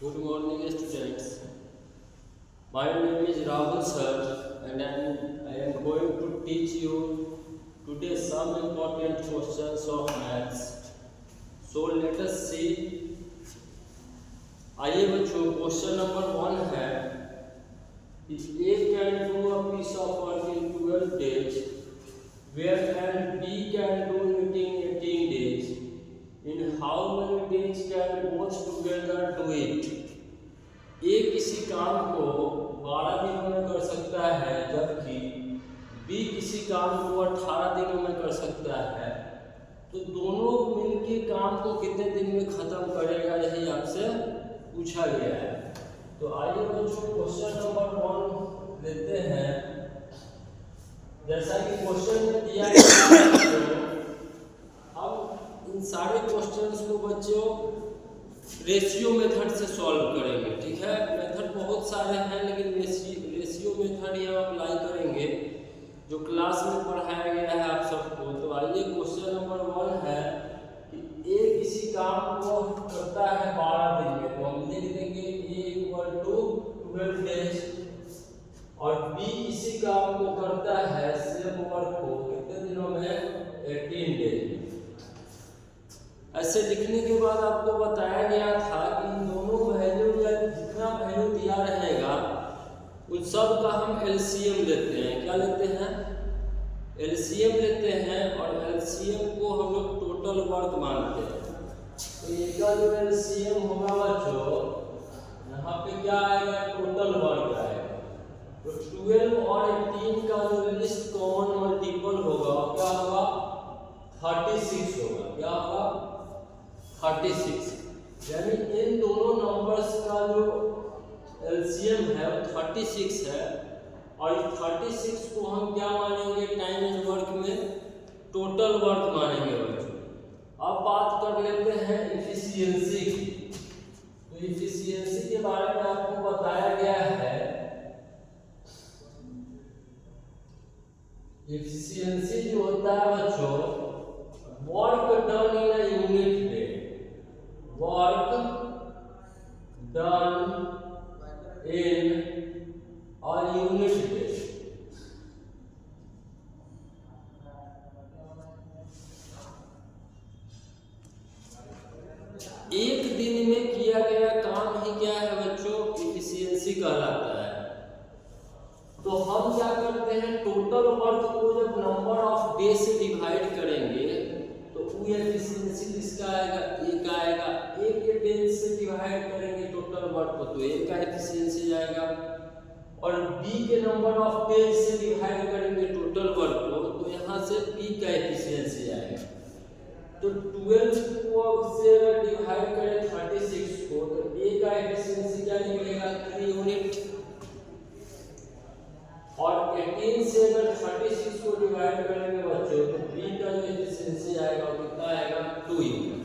Good morning, students. My name is Rahul sir, and I am going to teach you today some important questions of maths. So let us see. आइए बच्चों, question number 1 है, if A can do a piece of work in 12 days, where B can do it in 18 days, in how many days can both together do it? A किसी काम को 12 दिनों में कर सकता है, जबकि B किसी काम को 18 दिनों में कर सकता है, तो दोनों मिलके काम को कितने दिन में खत्म करेगा, यही आपसे पूछा गया है। तो आइए बच्चों, क्वेश्चन नंबर 1 लेते हैं। जैसा कि क्वेश्चन में दिया गया है, अब इन सारे क्वेश्चंस को बच्चों रेशियो मेथड से सॉल्व करेंगे। ठीक है, मेथड बहुत सारे हैं, लेकिन रेशियो मेथड ही हम अप्लाई करेंगे जो क्लास में पढ़ाया गया है आप सबको। तो आइए, क्वेश्चन नंबर 1 है कि ए किसी काम को करता है 12 दिन में, तो हम लिख देंगे ए इक्वल टू 12 डेज, और बी किसी काम को करता है सेम वर्क को कितने दिनों में, 18 डेज। ऐसे लिखने के बाद आपको बताया गया था कि इन दोनों वैल्यू या जितना वैल्यू दिया रहेगा उन सब का हम एलसीएम लेते हैं। क्या लेते हैं? एलसीएम लेते हैं, और एलसीएम को हम लोग टोटल वर्क मानते हैं। तो इसका जो एलसीएम होगा बच्चों, यहाँ पे क्या आएगा, टोटल वर्क आएगा। तो 12 और 18 का जो लिस्ट कॉमन मल्टीपल होगा, क्या होगा, 36 होगा। क्या होगा, 36। यानी इन दोनों नंबर्स का जो एलसीएम है वो 36 है, और इस 36 को हम क्या मानेंगे टाइम एंड वर्क में, टोटल वर्क मानेंगे बच्चों। अब बात कर लेते हैं इफिशियंसी की। तो इफिशियंसी के बारे में आपको बताया गया है, इफिशियंसी जो होता है बच्चों, work done in a unit day, work done in a unit day. एक दिन में किया गया काम ही क्या है बच्चों, इफिशियंसी कहलाता है। तो हम क्या करते हैं, टोटल वर्क को जब नंबर ऑफ डे से डिवाइड करेंगे तो वो एफिशिएंसी किसका आएगा, एक आएगा। एक के डेज से डिवाइड करेंगे टोटल वर्क को, तो एक का एफिशिएंसी आएगा, और बी के नंबर ऑफ डेज से डिवाइड करेंगे टोटल वर्क को, तो यहाँ से बी का एफिशिएंसी आएगा। तो 12 को से अगर डिवाइड करें 36 को, तो ए का एफिशिएंसी क्या निकलेगा, 3 यूनिट, और 18 से अगर 36 को डिवाइड करेंगे बच्चों, तो बी का जो एफिशिएंसी आएगा वो कितना आएगा, 2 यूनिट।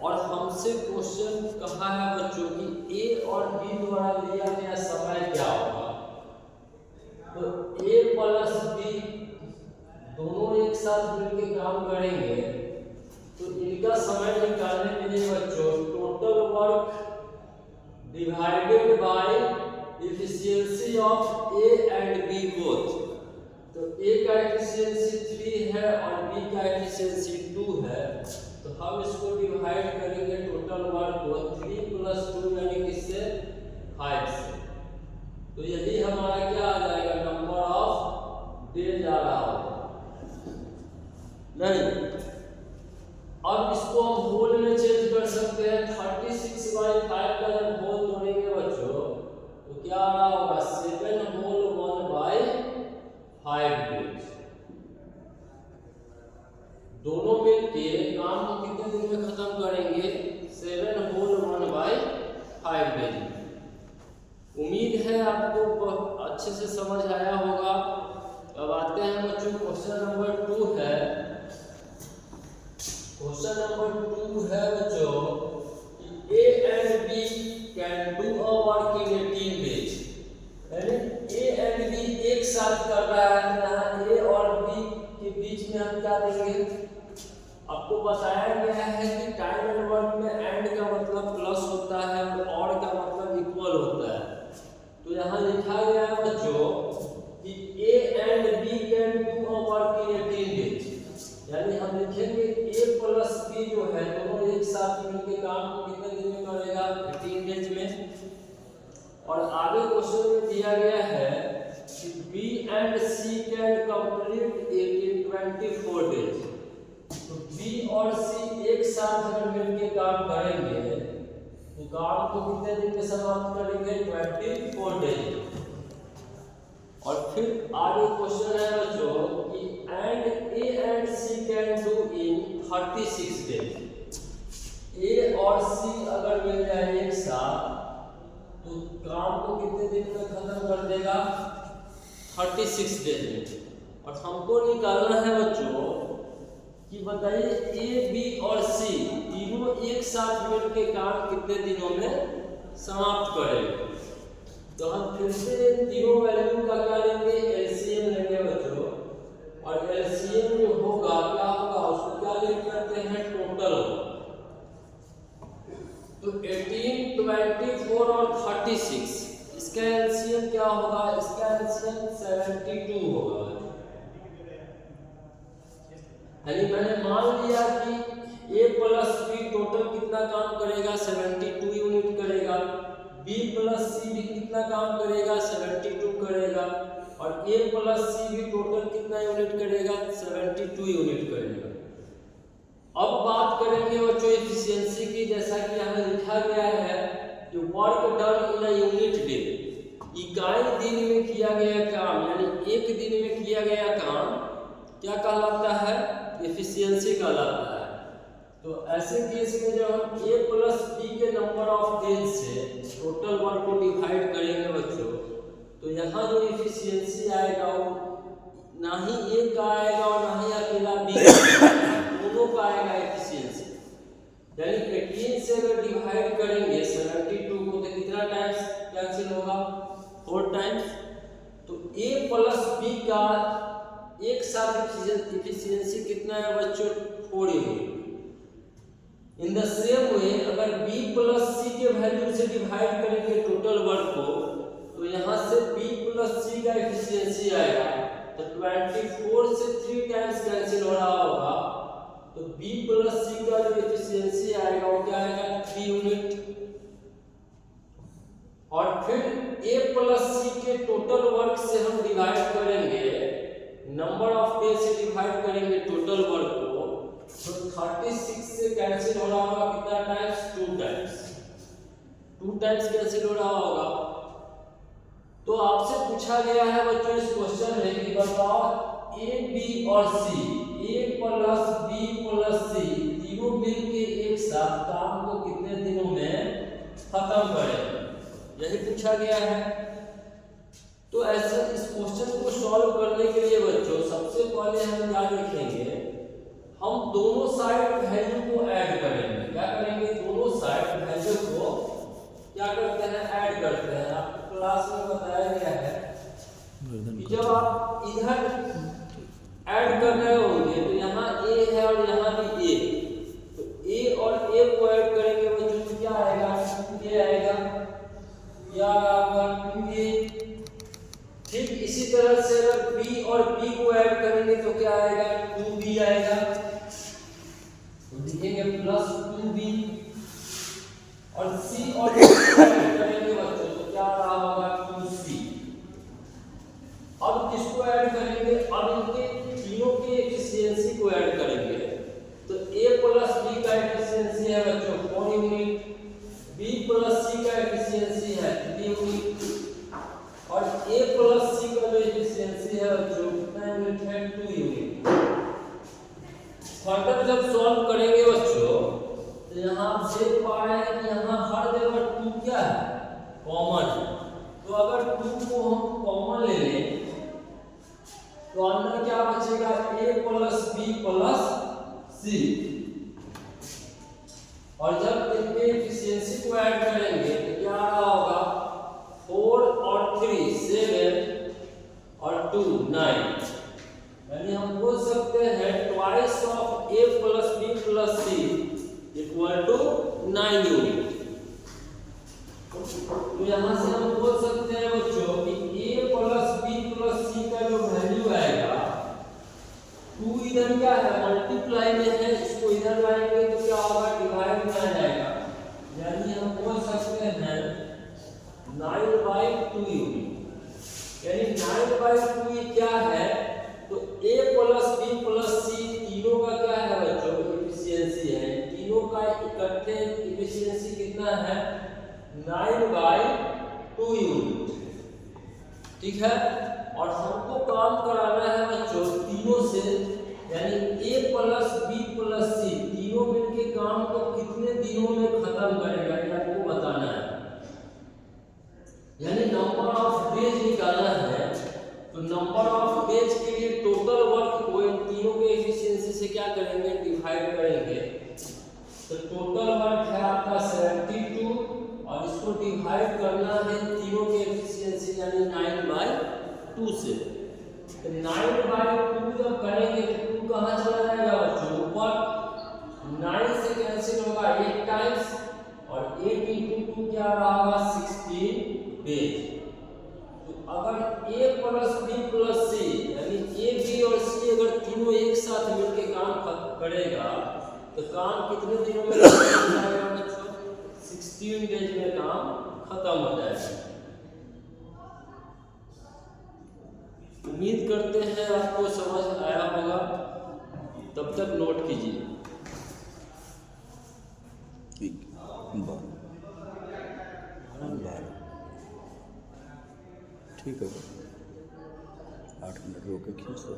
और हमसे क्वेश्चन कहा है बच्चों कि ए और बी द्वारा लिया गया समय क्या होगा। तो ए प्लस बी दोनों एक साथ मिलकर काम करेंगे, तो इनका समय निकालने के लिए बच्चों total work divided by efficiency of A and B both। तो A का एफिशिएंसी 3 है और B का एफिशिएंसी 2 है, तो हम इसको डिवाइड करेंगे टोटल वर्क को 3 + 2 यानी किससे, 5 से। तो यही हमारा क्या आ जाएगा, नंबर ऑफ डेज आ रहा होगा नहीं। अब इसको हम होल में चेंज कर सकते हैं। 36/5 का जब होल तोड़ेंगे बच्चों, तो क्या आ रहा होगा, 7 होल 1/5 डेज। दोनों मिलके काम को कितने दिन में खत्म करेंगे, 7 होल 1/5 डेज। उम्मीद है आपको अच्छे से समझ आया होगा। अब आते हैं बच्चों, क्वेश्चन नंबर 2 है। क्वेश्चन नंबर 2 है बच्चों कि A and B can do a work in 18 days. यानी ए एंड बी एक साथ कर रहा है, तो यहाँ ए और बी के बीच में हम क्या देंगे, आपको बताया गया है कि टाइम एंड वर्क में एंड का मतलब प्लस होता है और और आगे क्वेश्चन में दिया गया है कि B and C can complete it in 24 days. तो बी और सी एक साथ अगर मिलकर काम करेंगे तो काम को कितने दिन में समाप्त करेंगे? 24 डेज। और फिर आगे क्वेश्चन है बच्चों कि and A and C can do in 36 days. A और सी अगर मिल जाए एक साथ तो काम को कितने दिन में खत्म कर देगा? 36 डेज में। और हमको निकालना है बच्चों कि बताइए ए बी और सी तीनों एक साथ मिलकर काम कितने दिनों में समाप्त करेंगे। तो हम फिर से तीनों वैल्यू का क्या लेंगे? एलसीएम लेंगे बच्चों। और एलसीएम जो होगा क्या होगा उसको क्या लिख करते हैं? टोटल। तो 18, 24 और 36 इसका एलसीएम क्या होगा? इसका एलसीएम 72 होगा। यानी मैंने मान लिया कि ए प्लस बी टोटल कितना काम करेगा? 72 यूनिट करेगा। बी प्लस सी भी कितना काम करेगा? 72 करेगा। और ए प्लस सी भी टोटल कितना यूनिट करेगा? 72 यूनिट करेगा। अब बात करेंगे बच्चों एफिशिएंसी की। जैसा कि यहाँ लिखा गया है कि work done in a unit day, इकाई दिन में किया गया काम, यानी एक दिन में किया गया काम क्या कहलाता है? एफिशिएंसी कहलाता है। तो ऐसे केस में जब हम ए प्लस बी के नंबर ऑफ डेज से टोटल वर्क को डिवाइड करेंगे बच्चों, तो यहाँ जो एफिशिएंसी आएगा वो ना ही ए का आएगा और ना ही अकेला बी दोनों का आएगा एफिशिएंसी। यानी 18 से अगर डिवाइड करेंगे 72 को तो कितना टाइम्स कैंसिल होगा? 4 टाइम्स। तो ए प्लस बी का एक साथ एफिशिएंसी कितना है बच्चों? 4 unit. In the same way अगर b प्लस सी के वैल्यू से डिवाइड करेंगे टोटल वर्क को तो यहाँ से b प्लस सी का एफिशिएंसी आएगा। तो 24 से 3 टाइम्स कैंसिल हो रहा होगा। तो b प्लस सी का जो एफिशिएंसी आएगा वो क्या आएगा? 3 यूनिट। और फिर a प्लस सी के टोटल वर्क से हम डिवाइड करेंगे, नंबर ऑफ डेज से डिवाइड करेंगे टोटल वर्क को, तो 36 से कैंसिल हो रहा होगा कितना टाइम्स? 2 टाइम्स। 2 टाइम्स कैंसिल हो रहा होगा। तो आपसे पूछा गया है बच्चों इस क्वेश्चन में कि बताओ ए बी और सी, ए प्लस बी प्लस सी तीनों मिलके एक साथ काम को कितने दिनों में खत्म करें? यही पूछा गया है। तो ऐसे इस क्वेश्चन को सॉल्व करने के लिए बच्चों सबसे पहले हम क्या लिखेंगे? हम दोनों साइड वैल्यू को ऐड करेंगे। क्या करेंगे? दोनों साइड वैल्यू को क्या करते हैं? ऐड करते हैं। आपको क्लास में बताया गया है कि जब आप इधर ऐड कर रहे होंगे तो यहाँ a है और यहाँ भी a, तो a और a को ऐड करेंगे बच्चों तो क्या आएगा? 2a आएगा। या आएगा 2a। ठीक इसी तरह से अगर b और b को ऐड करेंगे तो क्या आएगा? 2b आएगा। तो लिखेंगे प्लस 2b। और c और d को ऐड करेंगे बच्चों तो क्या रहा होगा? 2c। अब किसको ऐड करेंगे? अब इनके तीनों की एफिशिएंसी को ऐड करेंगे। तो a प्लस b का एफिशिएंसी है बच्चों 4 यूनिट, b प्लस c का एफिशिएंसी है 3 यूनिट, और a प्लस c का जो एफिशिएंसी है बच्चों कितना यूनिट है? 2 यूनिट। फर्दर जब सॉल्व करेंगे बच्चों तो यहाँ आप देख पा रहे हैं कि यहाँ हर जगह 2 क्या है? कॉमन है। तो अगर 2 को हम कॉमन ले लें तो अंदर क्या बचेगा? a plus b plus c। और जब इनके एफिशिएंसी को ऐड करेंगे तो क्या आ रहा होगा? 4 और 3 7 और 2 9। यानी हम बोल सकते हैं twice of a plus b plus c equal to 9 unit. तो यहाँ से हम बोल सकते हैं बच्चों कि a plus b plus c का जो वैल्यू आएगा 2 इधर क्या है? मल्टीप्लाई में है, इसको इधर लाएंगे तो क्या होगा? डिवाइड में आ जाएगा। यानी हम बोल सकते हैं 9 कितना है 9/2 यूनिट, ठीक है। और हमको काम कराना है बच्चों तीनों से, यानी A + B + C तीनों मिलके काम को कितने दिनों में खत्म करेगा ये आपको बताना है, यानी नंबर ऑफ डेज निकालना है। तो नंबर ऑफ डेज के लिए टोटल वर्क को इन तीनों के एफिशिएंसी से क्या करेंगे, डिवाइड करेंगे। तो टोटल वर्क है आपका 72 और इसको डिवाइड करना है तीनों के एफिशिएंसी यानी 9/2 से। तो 9/2 जब करेंगे तो 2 कहाँ चला जाएगा बच्चों, ऊपर 9 से कैंसिल होगा 8 टाइम्स और 8 × 2 क्या रहा 16 डेज। तो अगर A + B + C यानी A, B और C अगर तीनों एक साथ मिलके काम करेगा तो काम कितने दिनों में खत्म हो जाएगा बच्चों, 16 डेज में काम खत्म हो जाएगा। उम्मीद करते हैं आपको समझ आया होगा, तब तक नोट कीजिए। ठीक है, 8 मिनट रोक के खींच दो।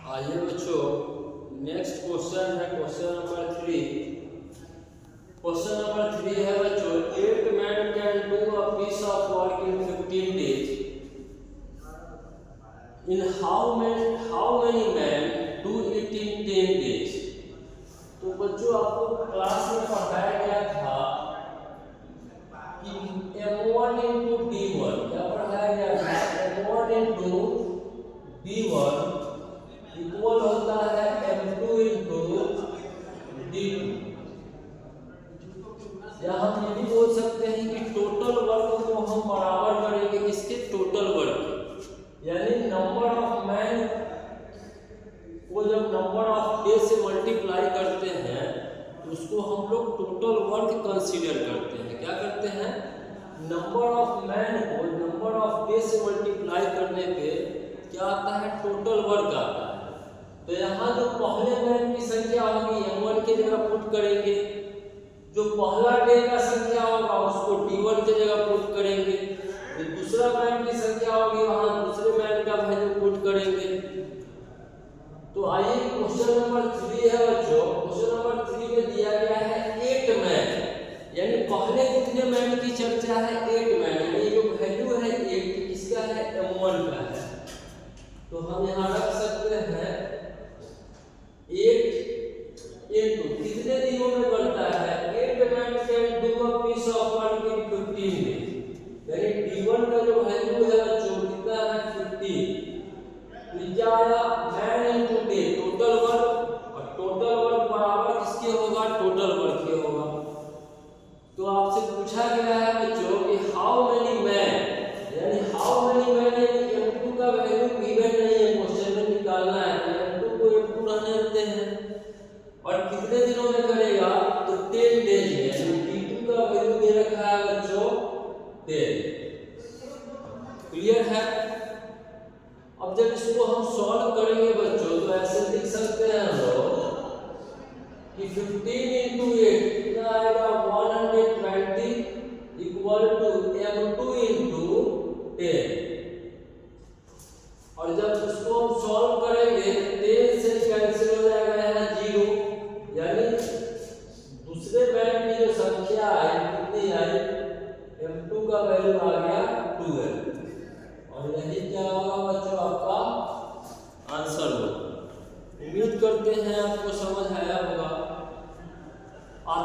आइए बच्चों, नेक्स्ट क्वेश्चन है क्वेश्चन नंबर 3। क्वेश्चन नंबर 3 है बच्चों, 8 men can do a piece of work in 15 days. In how many men do it in 10 days? तो बच्चों आपको क्लास में पढ़ाया गया था कि M1 × D1 क्या पढ़ाया गया था, M1 × D1 इक्वल होता है M2 × D2। या हम ये भी बोल सकते हैं कि टोटल वर्क को हम बराबर करेंगे किसके, टोटल वर्क, यानी नंबर ऑफ मैन को जब नंबर ऑफ डे से मल्टीप्लाई करते हैं तो उसको हम लोग टोटल वर्क कंसीडर करते हैं। क्या करते हैं, नंबर ऑफ मैन को नंबर ऑफ डे से मल्टीप्लाई करने पे क्या आता है, टोटल वर्क आता है। तो यहाँ जो पहले मैन की संख्या होगी M1 की जगह पुट करेंगे, जो पहला डे का संख्या होगा उसको D1 की जगह पुट करेंगे, जो दूसरा मैन की संख्या होगी वहां दूसरे मैन का वैल्यू पुट करेंगे। तो आइए क्वेश्चन नंबर 3 है बच्चों, क्वेश्चन नंबर 3 में दिया गया है 8 मैन, यानी पहले कितने मैन की चर्चा है, 8 मैन, यानी जो वैल्यू है 8 किसका है, M1 का है। तो हम यहाँ रख सकते हैं 8 × कितने दिनों में बनता है, 8 men can do a piece of work in 15 days, यानी D1 का जो वैल्यू है बच्चों कितना है 15। तो क्या आया, मैन × डे टोटल वर्क, और टोटल वर्क बराबर किसके होगा, टोटल वर्क के होगा। तो आपसे पूछा गया है बच्चों कि हाउ मेनी मैन, यानी हाउ मेनी मैन, यानी M2 का वैल्यू गिवन नहीं है, क्वेश्चन में निकालना है। M2 को M2 रहने देते हैं और कितने दिनों में करेगा, तो 10 डेज में, यानी D2 का वैल्यू दे रखा है बच्चों 10। क्लियर है। अब जब इसको हम सॉल्व करेंगे बच्चों तो ऐसे लिख सकते हैं हम लोग कि 15 × 8 कितना आएगा 120 इक्वल टू M2 × 10। और जब इसको हम सॉल्व करेंगे 10 से कैंसिल हो जाएगा यहाँ 0, यानी दूसरे मैन की जो संख्या आई कितनी आई, M2 का वैल्यू आ गया 12, और यही क्या होगा बच्चों आपका आंसर होगा। उम्मीद करते हैं आपको समझ आया होगा।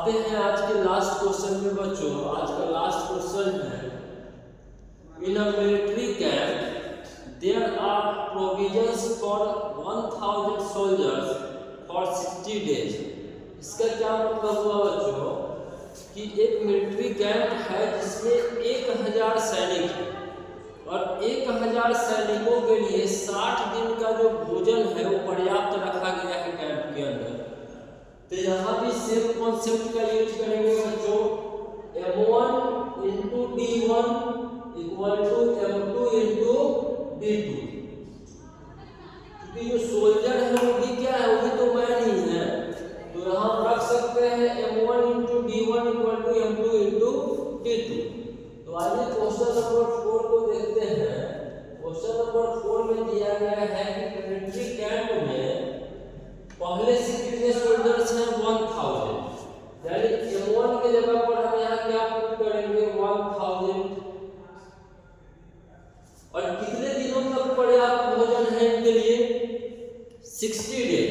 आते हैं आज के लास्ट क्वेश्चन में बच्चों। आज का लास्ट क्वेश्चन है, in a military camp there are provisions for 1000 soldiers for 60 days. इसका क्या मतलब हुआ बच्चों कि एक मिलिट्री कैंप है जिसमें 1000 सैनिक हैं और 1000 सैनिकों के लिए 60 दिन का जो भोजन है वो पर्याप्त रखा गया है कैंप के अंदर। तो यहाँ भी सेम कॉन्सेप्ट का यूज करेंगे बच्चों, M1 into D1 equal to M2 into D2। क्योंकि जो सोल्जर है वो भी क्या है, वो भी तो मैन ही है, तो यहाँ रख सकते हैं M1 into D1 equal to M2 into D2। तो आइए क्वेश्चन नंबर 4 को देखते हैं। क्वेश्चन नंबर 4 में दिया गया है कि मिलिट्री कैंप में पहले से कितने सोल्जर्स हैं 1000, यानी M1 के जगह पर हम यहाँ क्या पुट करेंगे 1000 और कितने दिनों तक पर्याप्त भोजन है इनके लिए 60 डेज,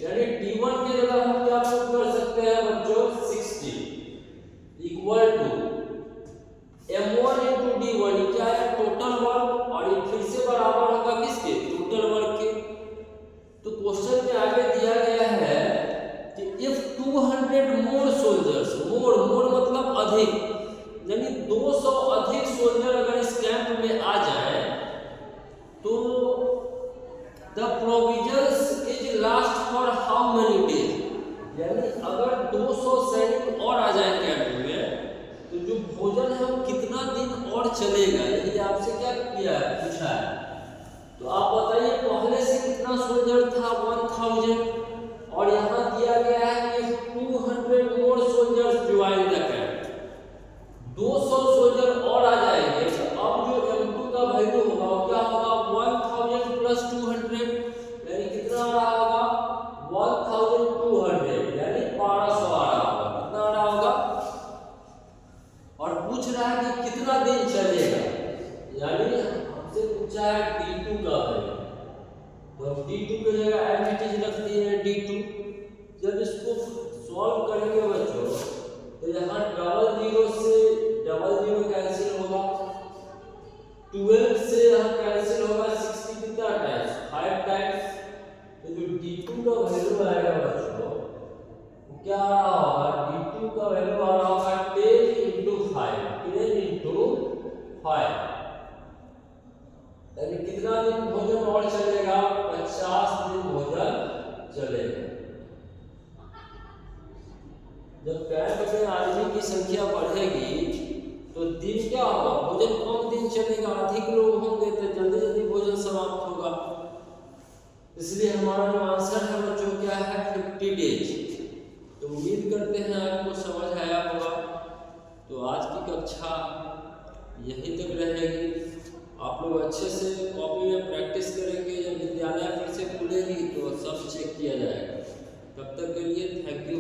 यानी D1 की जगह हम क्या पुट कर सकते हैं बच्चों 60 equal to M1 into D1 क्या है टोटल वर्क, और ये फिर से बराबर होगा किसके टोटल वर्क के। तो क्वेश्चन में आगे दिया गया है कि इफ 200 मोर सोल्जर्स, मोर मतलब अधिक, यानी 200 अधिक सोल्जर अगर इस कैंप में आ जाए तो the provisions is last for how many days, यानी अगर 200 सैनिक और आ जाए कैंप में तो जो भोजन है वो कितना दिन और चलेगा, यही आपसे क्या किया है पूछा है। तो आप बताइए पहले से कितना सोल्जर था 1000 और यहाँ दिया गया है कि 200 more soldiers join the camp, 200 soldier और आ जाएंगे। तो अब जो M2 का वैल्यू होगा वो क्या होगा 1000 प्लस 200, यानी कितना आ रहा होगा 1200, यानी 1200 आ रहा होगा। कितना आ रहा होगा और पूछ रहा है कि कितना दिन चलेगा, यानी हमसे पूछा है D2 का वैल्यू, तो D2 की जगह एज इट इज रख दिए D2। जब इसको सॉल्व करेंगे बच्चों तो यहाँ डबल जीरो से डबल जीरो कैंसिल होगा, 12 से यहाँ कैंसिल होगा, 60 कितना टाइम्स 5 टाइम्स। तो जो D2 का वैल्यू आएगा बच्चों वो क्या आ रहा होगा, D2 का वैल्यू आ रहा होगा 10 इंटू 5, 10 इंटू 5, यानी कितना दिन भोजन और चलेगा 50 दिन भोजन चलेगा। जब कैंप में आदमी की संख्या बढ़ेगी तो दिन क्या होगा, भोजन कम दिन चलेगा, अधिक लोग होंगे तो जल्दी जल्दी भोजन समाप्त होगा। इसलिए हमारा जो आंसर है बच्चों क्या है 50 डेज। तो उम्मीद करते हैं आपको समझ आया होगा। तो आज की कक्षा यहीं तक रहेगी। आप लोग अच्छे से कॉपी में प्रैक्टिस करेंगे, जब विद्यालय फिर से खुलेगी तो सब चेक किया जाएगा। तब तक के लिए थैंक यू।